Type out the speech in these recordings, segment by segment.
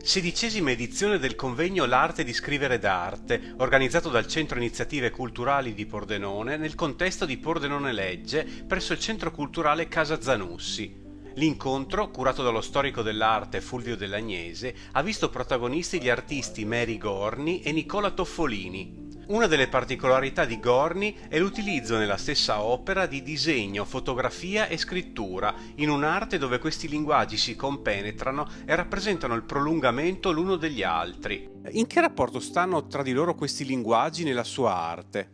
16ª edizione del convegno L'arte di scrivere d'arte, organizzato dal Centro Iniziative Culturali di Pordenone nel contesto di Pordenone Legge presso il Centro Culturale Casa Zanussi. L'incontro, curato dallo storico dell'arte Fulvio Dell'Agnese, ha visto protagonisti gli artisti Mary Gorni e Nicola Toffolini. Una delle particolarità di Gorni è l'utilizzo nella stessa opera di disegno, fotografia e scrittura, in un'arte dove questi linguaggi si compenetrano e rappresentano il prolungamento l'uno degli altri. In che rapporto stanno tra di loro questi linguaggi nella sua arte?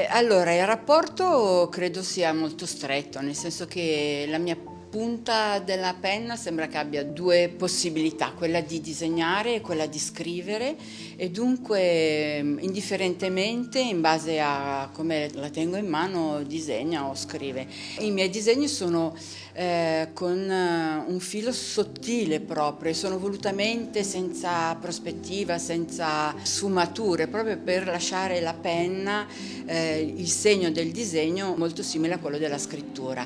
Allora, il rapporto credo sia molto stretto, nel senso che la mia punta della penna sembra che abbia due possibilità, quella di disegnare e quella di scrivere, e dunque indifferentemente, in base a come la tengo in mano, disegna o scrive. I miei disegni sono con un filo sottile proprio, sono volutamente senza prospettiva, senza sfumature, proprio per lasciare la penna, il segno del disegno molto simile a quello della scrittura.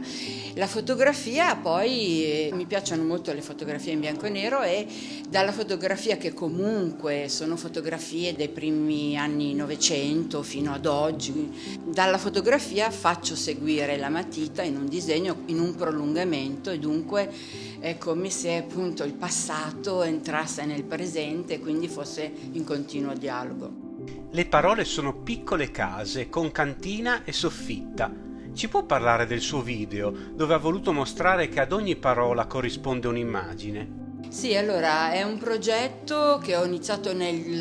La fotografia poi, mi piacciono molto le fotografie in bianco e nero, e dalla fotografia, che comunque sono fotografie dei primi anni Novecento fino ad oggi, dalla fotografia faccio seguire la matita in un disegno, in un prolungamento, e dunque è come se appunto il passato entrasse nel presente e quindi fosse in continuo dialogo. Le parole sono piccole case con cantina e soffitta. Ci può parlare del suo video, dove ha voluto mostrare che ad ogni parola corrisponde un'immagine? Sì, allora è un progetto che ho iniziato nel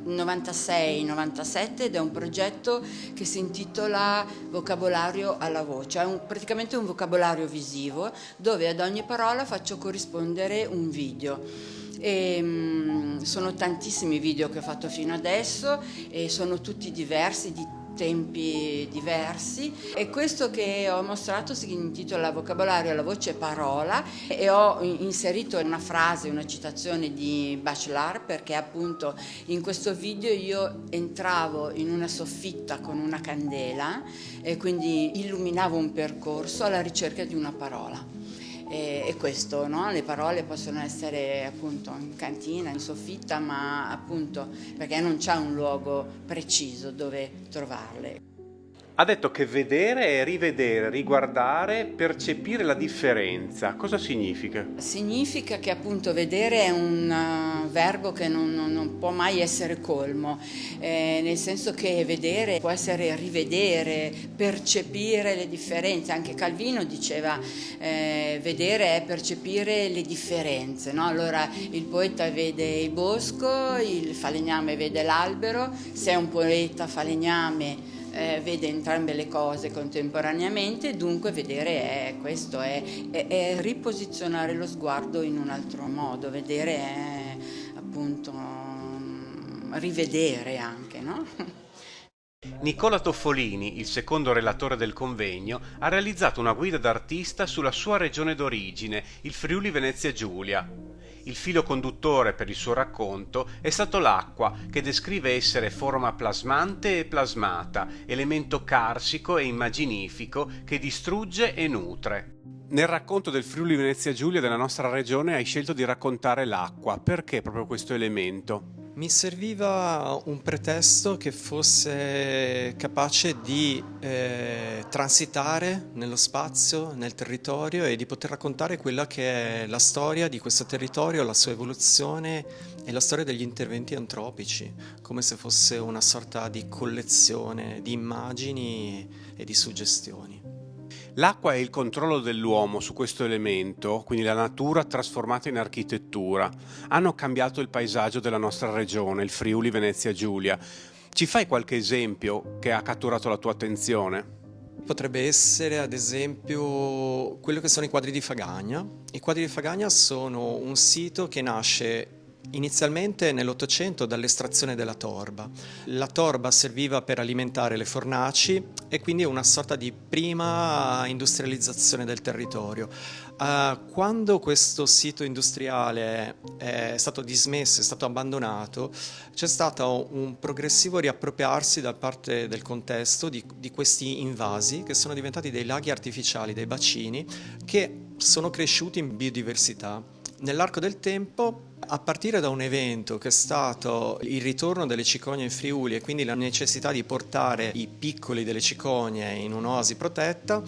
96-97 ed è un progetto che si intitola Vocabolario alla voce, è praticamente un vocabolario visivo dove ad ogni parola faccio corrispondere un video. Sono tantissimi video che ho fatto fino adesso e sono tutti diversi, di tempi diversi, e questo che ho mostrato si intitola Vocabolario alla voce parola, e ho inserito una frase, una citazione di Bachelard, perché appunto in questo video io entravo in una soffitta con una candela e quindi illuminavo un percorso alla ricerca di una parola. E questo, no? Le parole possono essere appunto in cantina, in soffitta, ma appunto perché non c'è un luogo preciso dove trovarle. Ha detto che vedere è rivedere, riguardare, percepire la differenza. Cosa significa? Significa che appunto vedere è un verbo che non può mai essere colmo, nel senso che vedere può essere rivedere, percepire le differenze. Anche Calvino diceva vedere è percepire le differenze, no? Allora il poeta vede il bosco, il falegname vede l'albero, se è un poeta falegname vede entrambe le cose contemporaneamente, dunque vedere è questo, è riposizionare lo sguardo in un altro modo, vedere è appunto rivedere anche, no? Nicola Toffolini, il secondo relatore del convegno, ha realizzato una guida d'artista sulla sua regione d'origine, il Friuli Venezia Giulia. Il filo conduttore per il suo racconto è stato l'acqua, che descrive essere forma plasmante e plasmata, elemento carsico e immaginifico che distrugge e nutre. Nel racconto del Friuli Venezia Giulia della nostra regione hai scelto di raccontare l'acqua. Perché proprio questo elemento? Mi serviva un pretesto che fosse capace di transitare nello spazio, nel territorio, e di poter raccontare quella che è la storia di questo territorio, la sua evoluzione e la storia degli interventi antropici, come se fosse una sorta di collezione di immagini e di suggestioni. L'acqua è il controllo dell'uomo su questo elemento, quindi la natura trasformata in architettura, hanno cambiato il paesaggio della nostra regione, il Friuli Venezia Giulia. Ci fai qualche esempio che ha catturato la tua attenzione? Potrebbe essere ad esempio quello che sono i quadri di Fagagna. I quadri di Fagagna sono un sito che nasce inizialmente nell'Ottocento dall'estrazione della torba. La torba serviva per alimentare le fornaci e quindi è una sorta di prima industrializzazione del territorio. Quando questo sito industriale è stato dismesso, è stato abbandonato, c'è stato un progressivo riappropriarsi da parte del contesto di questi invasi che sono diventati dei laghi artificiali, dei bacini che sono cresciuti in biodiversità. Nell'arco del tempo, a partire da un evento che è stato il ritorno delle cicogne in Friuli e quindi la necessità di portare i piccoli delle cicogne in un'oasi protetta,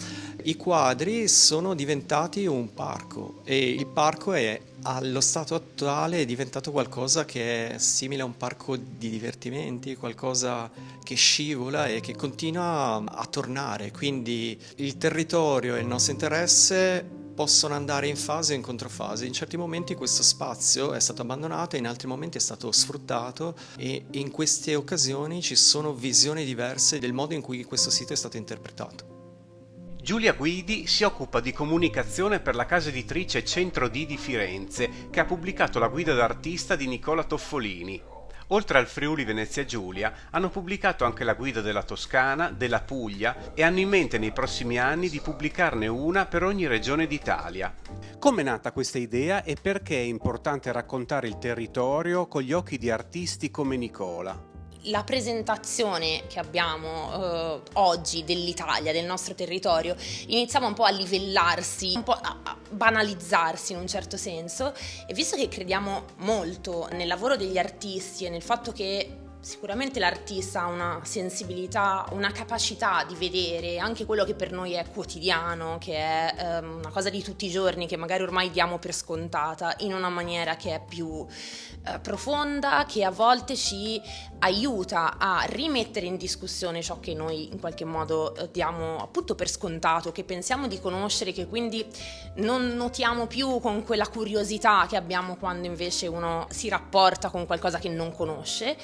i quadri sono diventati un parco e il parco è allo stato attuale è diventato qualcosa che è simile a un parco di divertimenti, qualcosa che scivola e che continua a tornare, quindi il territorio e il nostro interesse possono andare in fase e in controfase. In certi momenti questo spazio è stato abbandonato, in altri momenti è stato sfruttato e in queste occasioni ci sono visioni diverse del modo in cui questo sito è stato interpretato. Giulia Guidi si occupa di comunicazione per la casa editrice Centro D di Firenze, che ha pubblicato la guida d'artista di Nicola Toffolini. Oltre al Friuli Venezia Giulia, hanno pubblicato anche la guida della Toscana, della Puglia e hanno in mente nei prossimi anni di pubblicarne una per ogni regione d'Italia. Come è nata questa idea e perché è importante raccontare il territorio con gli occhi di artisti come Nicola? La presentazione che abbiamo oggi dell'Italia, del nostro territorio, iniziava un po' a livellarsi, un po' a banalizzarsi in un certo senso, e visto che crediamo molto nel lavoro degli artisti e nel fatto che sicuramente l'artista ha una sensibilità, una capacità di vedere anche quello che per noi è quotidiano, che è una cosa di tutti i giorni, che magari ormai diamo per scontata, in una maniera che è più profonda, che a volte ci aiuta a rimettere in discussione ciò che noi in qualche modo diamo appunto per scontato, che pensiamo di conoscere, che quindi non notiamo più con quella curiosità che abbiamo quando invece uno si rapporta con qualcosa che non conosce.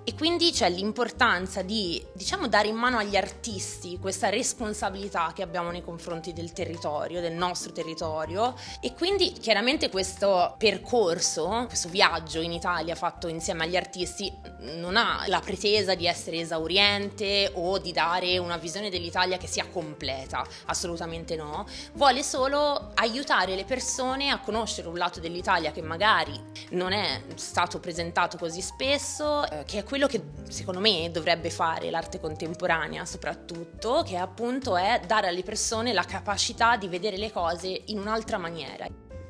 E quindi c'è l'importanza di, diciamo, dare in mano agli artisti questa responsabilità che abbiamo nei confronti del territorio, del nostro territorio, e quindi chiaramente questo percorso, questo viaggio in Italia fatto insieme agli artisti non ha la pretesa di essere esauriente o di dare una visione dell'Italia che sia completa, assolutamente no, vuole solo aiutare le persone a conoscere un lato dell'Italia che magari non è stato presentato così spesso, che è quello che secondo me dovrebbe fare l'arte contemporanea soprattutto, che appunto è dare alle persone la capacità di vedere le cose in un'altra maniera.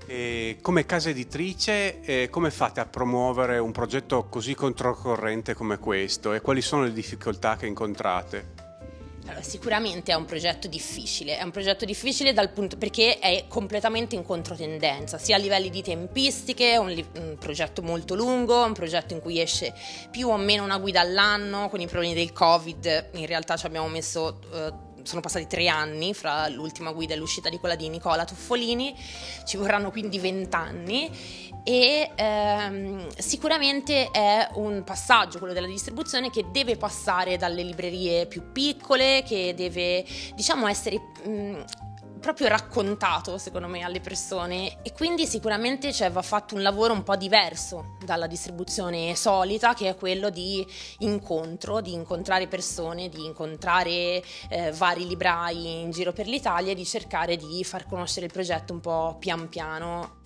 E come casa editrice, come fate a promuovere un progetto così controcorrente come questo e quali sono le difficoltà che incontrate? Allora, sicuramente è un progetto difficile dal punto perché è completamente in controtendenza, sia a livelli di tempistiche, è un progetto molto lungo, un progetto in cui esce più o meno una guida all'anno. Con i problemi del Covid in realtà ci abbiamo messo sono passati 3 anni fra l'ultima guida e l'uscita di quella di Nicola Toffolini, ci vorranno quindi 20 anni e sicuramente è un passaggio, quello della distribuzione, che deve passare dalle librerie più piccole, che deve, diciamo, essere proprio raccontato secondo me alle persone, e quindi sicuramente va fatto un lavoro un po' diverso dalla distribuzione solita, che è quello di incontrare persone, di incontrare vari librai in giro per l'Italia e di cercare di far conoscere il progetto un po' pian piano.